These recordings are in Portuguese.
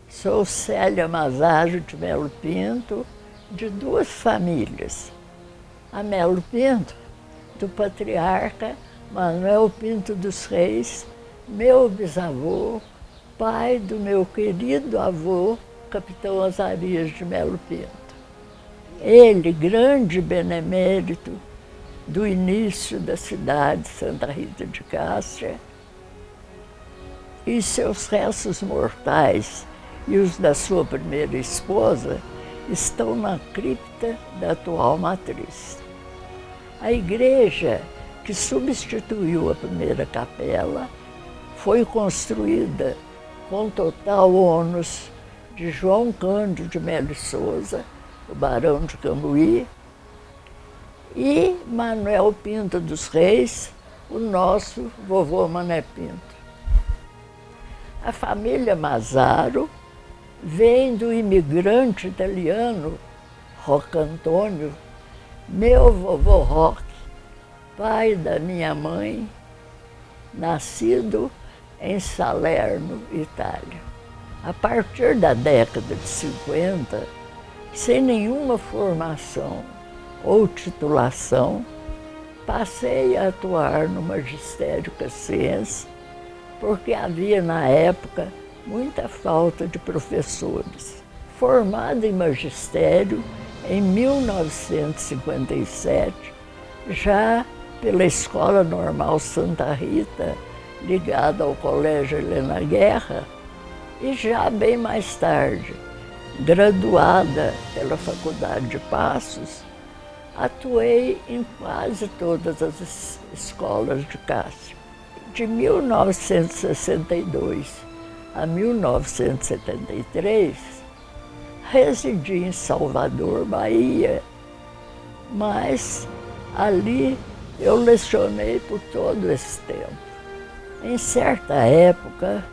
Sou Célia Mazzaggio de Melo Pinto, de duas famílias. A Melo Pinto, do patriarca Manuel Pinto dos Reis, meu bisavô, pai do meu querido avô, capitão Osarias de Melo Pinto. Ele, grande benemérito do início da cidade de Santa Rita de Cássia, e seus restos mortais e os da sua primeira esposa estão na cripta da atual matriz. A igreja que substituiu a primeira capela foi construída com total ônus de João Cândido de Melo e Souza, o barão de Cambuí, e Manuel Pinto dos Reis, o nosso vovô Mané Pinto. A família Mazzaro vem do imigrante italiano Rocco Antônio, meu vovô Roque, pai da minha mãe, nascido em Salerno, Itália. A partir da década de 50, sem nenhuma formação ou titulação, passei a atuar no magistério cassiense, porque havia na época muita falta de professores. Formado em magistério em 1957, já pela Escola Normal Santa Rita, ligada ao Colégio Helena Guerra, e já bem mais tarde, graduada pela Faculdade de Passos, atuei em quase todas as escolas de Cássia. De 1962 a 1973, residi em Salvador, Bahia, mas ali eu lecionei por todo esse tempo. Em certa época,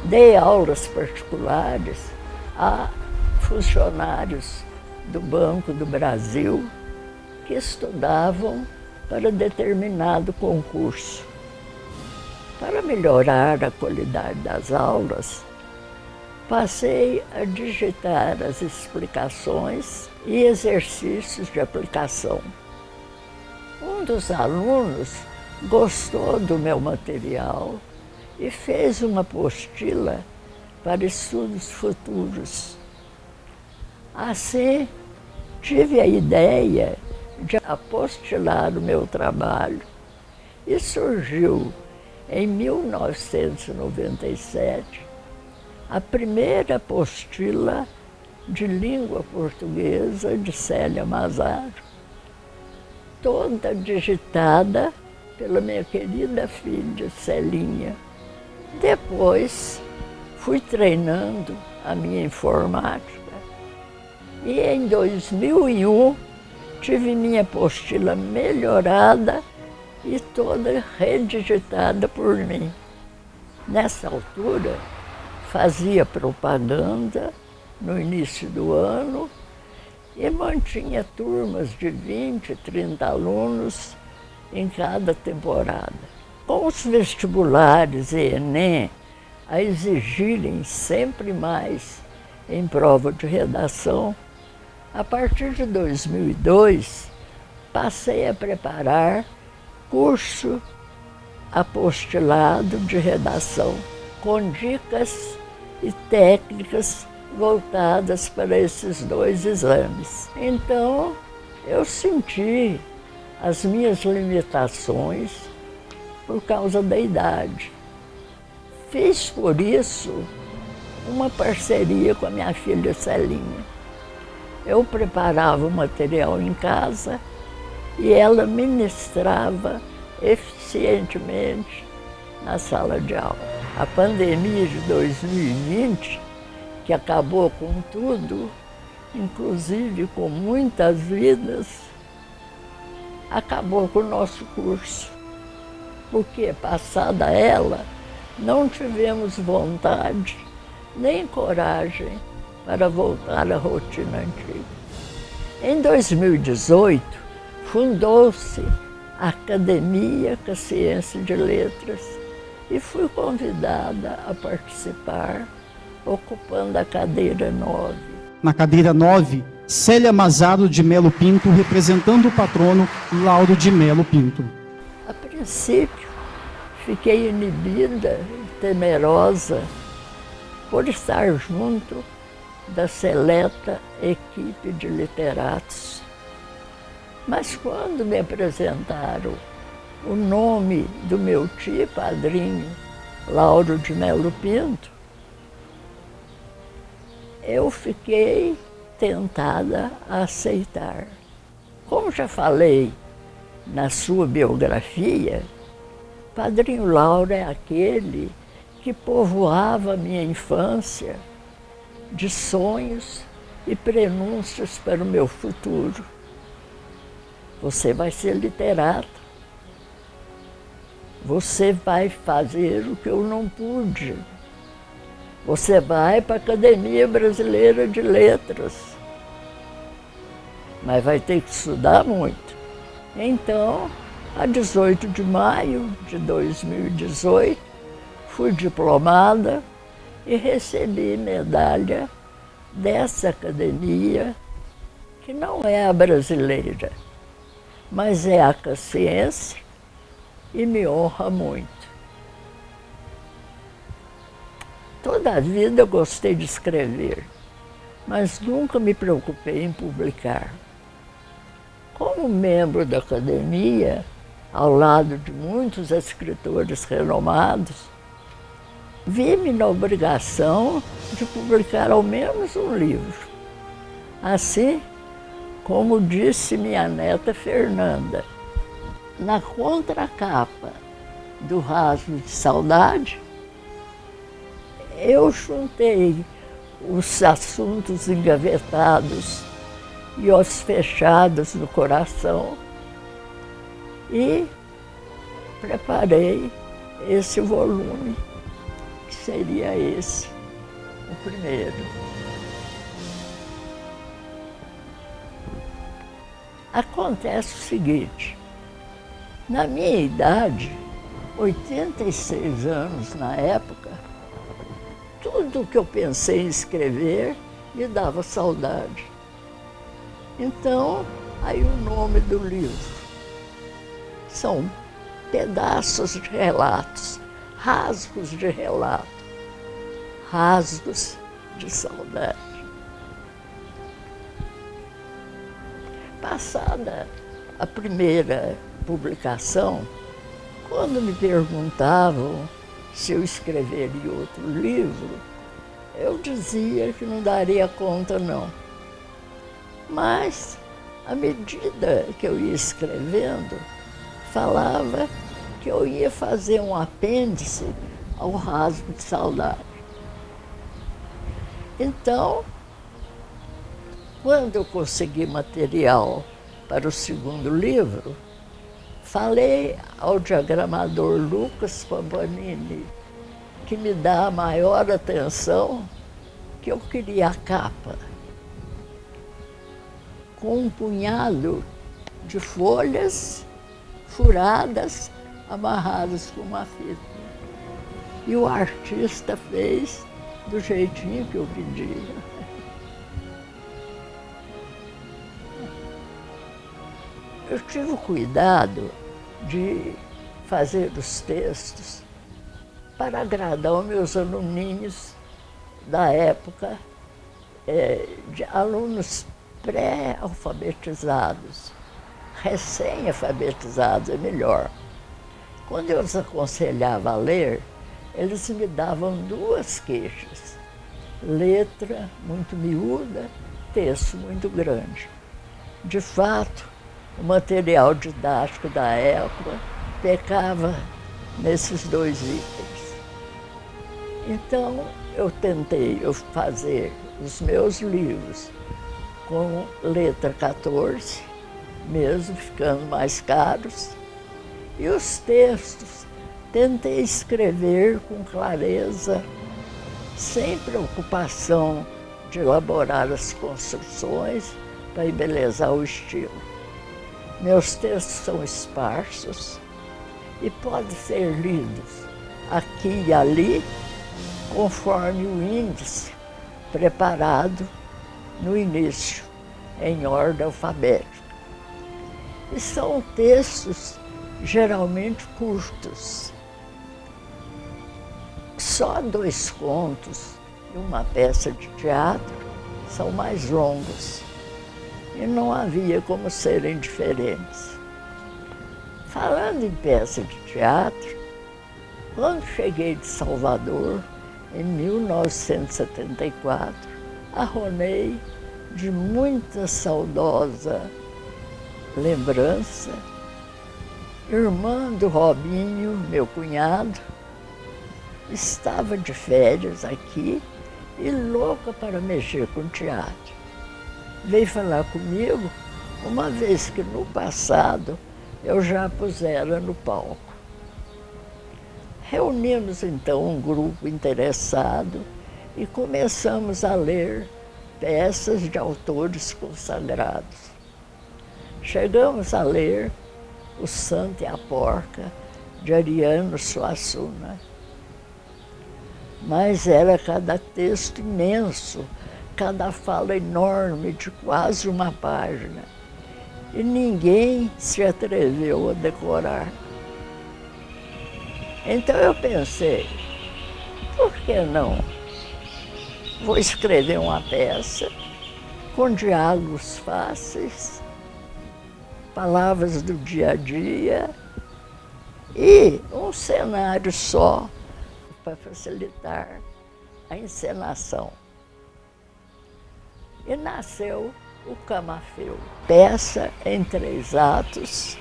dei aulas particulares a funcionários do Banco do Brasil que estudavam para determinado concurso. Para melhorar a qualidade das aulas, passei a digitar as explicações e exercícios de aplicação. Um dos alunos gostou do meu material e fez uma apostila para estudos futuros. Assim, tive a ideia de apostilar o meu trabalho e surgiu, em 1997, a primeira apostila de língua portuguesa de Célia Mazzaggio, toda digitada pela minha querida filha Celinha. Depois, fui treinando a minha informática e em 2001 tive minha apostila melhorada e toda redigitada por mim. Nessa altura, fazia propaganda no início do ano e mantinha turmas de 20, 30 alunos em cada temporada. Com os vestibulares e Enem a exigirem sempre mais em prova de redação, a partir de 2002, passei a preparar curso apostilado de redação, com dicas e técnicas voltadas para esses dois exames. Então, eu senti as minhas limitações por causa da idade. Fiz, por isso, uma parceria com a minha filha Celinha. Eu preparava o material em casa e ela ministrava eficientemente na sala de aula. A pandemia de 2020, que acabou com tudo, inclusive com muitas vidas, acabou com o nosso curso. porque, passada ela, não tivemos vontade nem coragem para voltar à rotina antiga. Em 2018, fundou-se a Academia Cassiense de Letras e fui convidada a participar, ocupando a cadeira 9. Na cadeira 9, Célia Mazaro de Melo Pinto, representando o patrono Lauro de Melo Pinto. A princípio, fiquei inibida e temerosa por estar junto da seleta equipe de literatos. Mas quando me apresentaram o nome do meu tio padrinho, Lauro de Melo Pinto, eu fiquei tentada a aceitar. Como já falei na sua biografia, Padrinho Lauro é aquele que povoava a minha infância de sonhos e prenúncios para o meu futuro. Você vai ser literata. Você vai fazer o que eu não pude. Você vai para a Academia Brasileira de Letras. Mas vai ter que estudar muito. Então, a 18 de maio de 2018, fui diplomada e recebi medalha dessa academia, que não é a brasileira, mas é a cassiense e me honra muito. Toda a vida eu gostei de escrever, mas nunca me preocupei em publicar. Como membro da academia, ao lado de muitos escritores renomados, vi-me na obrigação de publicar ao menos um livro. Assim, como disse minha neta Fernanda, na contracapa do Rasgo de Saudade, eu juntei os assuntos engavetados e os fechados no coração e preparei esse volume, que seria esse, o primeiro. Acontece o seguinte, na minha idade, 86 anos na época, tudo que eu pensei em escrever me dava saudade. Então, aí o nome do livro. São pedaços de relatos, rasgos de relato, rasgos de saudade. Passada a primeira publicação, quando me perguntavam se eu escreveria outro livro, eu dizia que não daria conta, não. Mas, à medida que eu ia escrevendo, falava que eu ia fazer um apêndice ao Rasgo de Saudade. Então, quando eu consegui material para o segundo livro, falei ao diagramador Lucas Pampanini, que me dá a maior atenção, que eu queria a capa com um punhado de folhas furadas, amarradas com uma fita. E o artista fez do jeitinho que eu pedia. Eu tive o cuidado de fazer os textos para agradar os meus aluninhos da época, de alunos pré-alfabetizados, recém-alfabetizados é melhor. Quando eu os aconselhava a ler, eles me davam duas queixas, letra muito miúda, texto muito grande. De fato, o material didático da época pecava nesses dois itens. Então, eu tentei fazer os meus livros com letra 14, mesmo ficando mais caros, E os textos tentei escrever com clareza, sem preocupação de elaborar as construções para embelezar o estilo. Meus textos são esparsos e podem ser lidos aqui e ali, conforme o índice preparado no início, em ordem alfabética. E são textos geralmente curtos. Só 2 contos e uma peça de teatro são mais longos e não havia como serem diferentes. Falando em peça de teatro, quando cheguei de Salvador, em 1974, arronei de muita saudosa lembrança, irmã do Robinho, meu cunhado, estava de férias aqui e louca para mexer com teatro. Veio falar comigo, uma vez que no passado eu já pusera no palco. Reunimos então um grupo interessado e começamos a ler peças de autores consagrados. Chegamos a ler O Santo e a Porca, de Ariano Suassuna. Mas era cada texto imenso, cada fala enorme, de quase uma página. E ninguém se atreveu a decorar. Então eu pensei, por que não? Vou escrever uma peça com diálogos fáceis, palavras do dia a dia e um cenário só para facilitar a encenação. E nasceu o Camafeu, peça em 3 atos,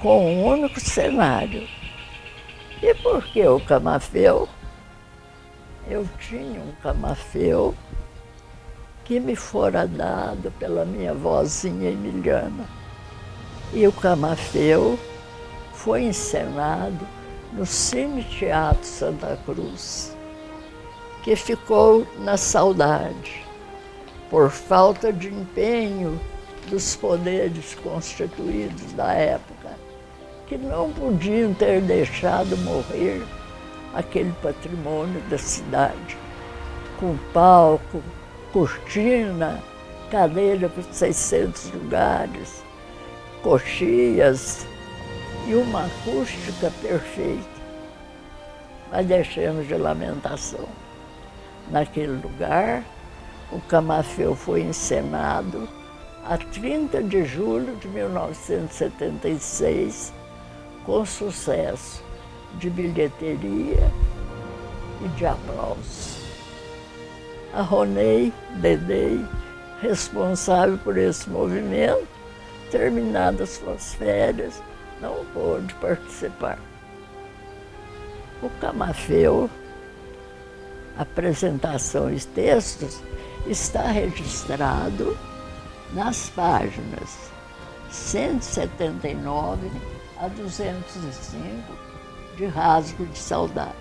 com um único cenário. E por que o Camafeu? Eu tinha um camafeu que me fora dado pela minha vozinha Emiliana. E o Camafeu foi encenado no Cine Teatro Santa Cruz, que ficou na saudade, por falta de empenho dos poderes constituídos da época, que não podiam ter deixado morrer aquele patrimônio da cidade, com palco, cortina, cadeira para 600 lugares, coxias e uma acústica perfeita. Mas deixamos de lamentação. Naquele lugar, o Camafeu foi encenado a 30 de julho de 1976, com sucesso de bilheteria e de aplausos. A Ronei Dedei, responsável por esse movimento, terminadas suas férias, não pôde participar. O Camafeu, apresentação e textos, está registrado nas páginas 179 a 205 de Rasgo de Saudade.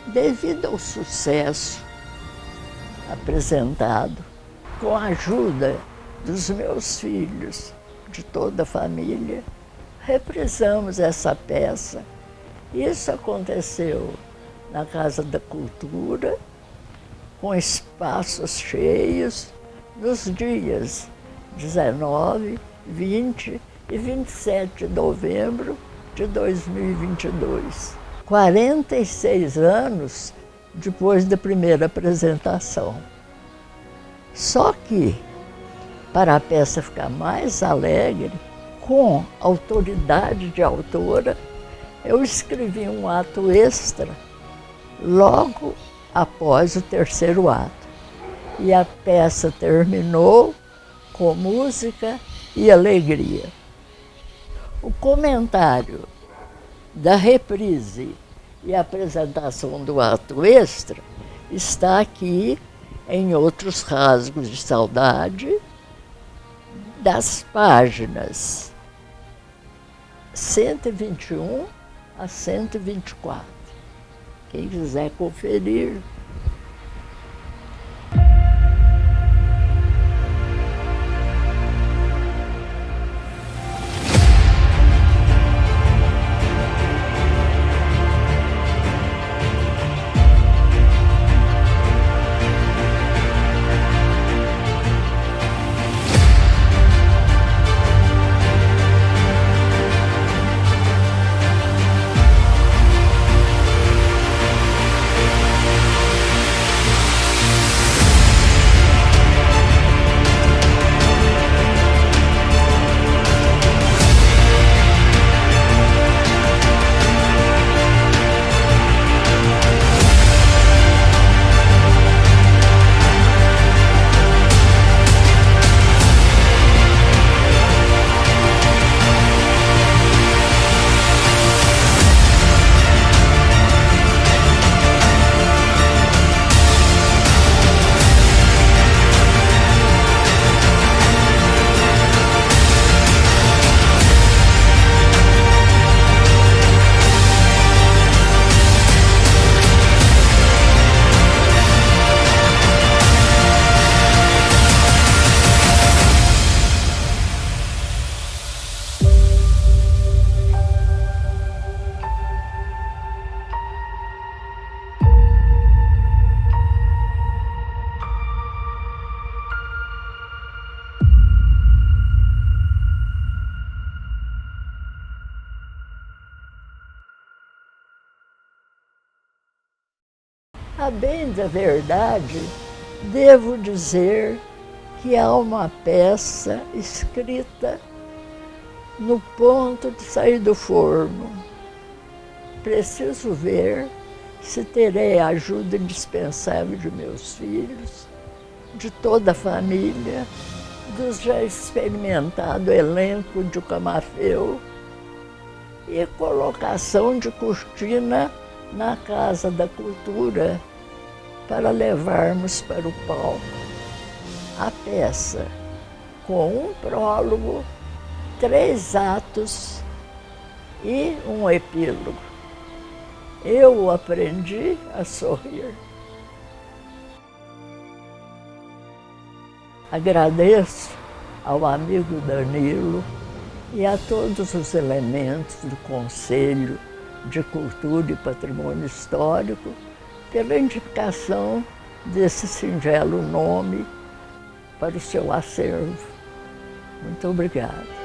Devido ao sucesso apresentado, com a ajuda dos meus filhos, de toda a família, reprisamos essa peça. Isso aconteceu na Casa da Cultura, com espaços cheios, nos dias 19, 20 e 27 de novembro de 2022. 46 anos depois da primeira apresentação. Só que, para a peça ficar mais alegre, com autoridade de autora, eu escrevi um ato extra logo após o 3º ato. E a peça terminou com música e alegria. O comentário da reprise e a apresentação do ato extra está aqui em Outros Rasgos de Saudade, das páginas 121 a 124. Quem quiser conferir. A bem da verdade, devo dizer que há uma peça escrita no ponto de sair do forno. Preciso ver se terei a ajuda indispensável de meus filhos, de toda a família, do já experimentado elenco de Camafeu e colocação de cortina na Casa da Cultura para levarmos para o palco a peça com um prólogo, 3 atos e um epílogo. Eu aprendi a sorrir. Agradeço ao amigo Danilo e a todos os elementos do Conselho de Cultura e Patrimônio Histórico pela indicação desse singelo nome para o seu acervo. Muito obrigada.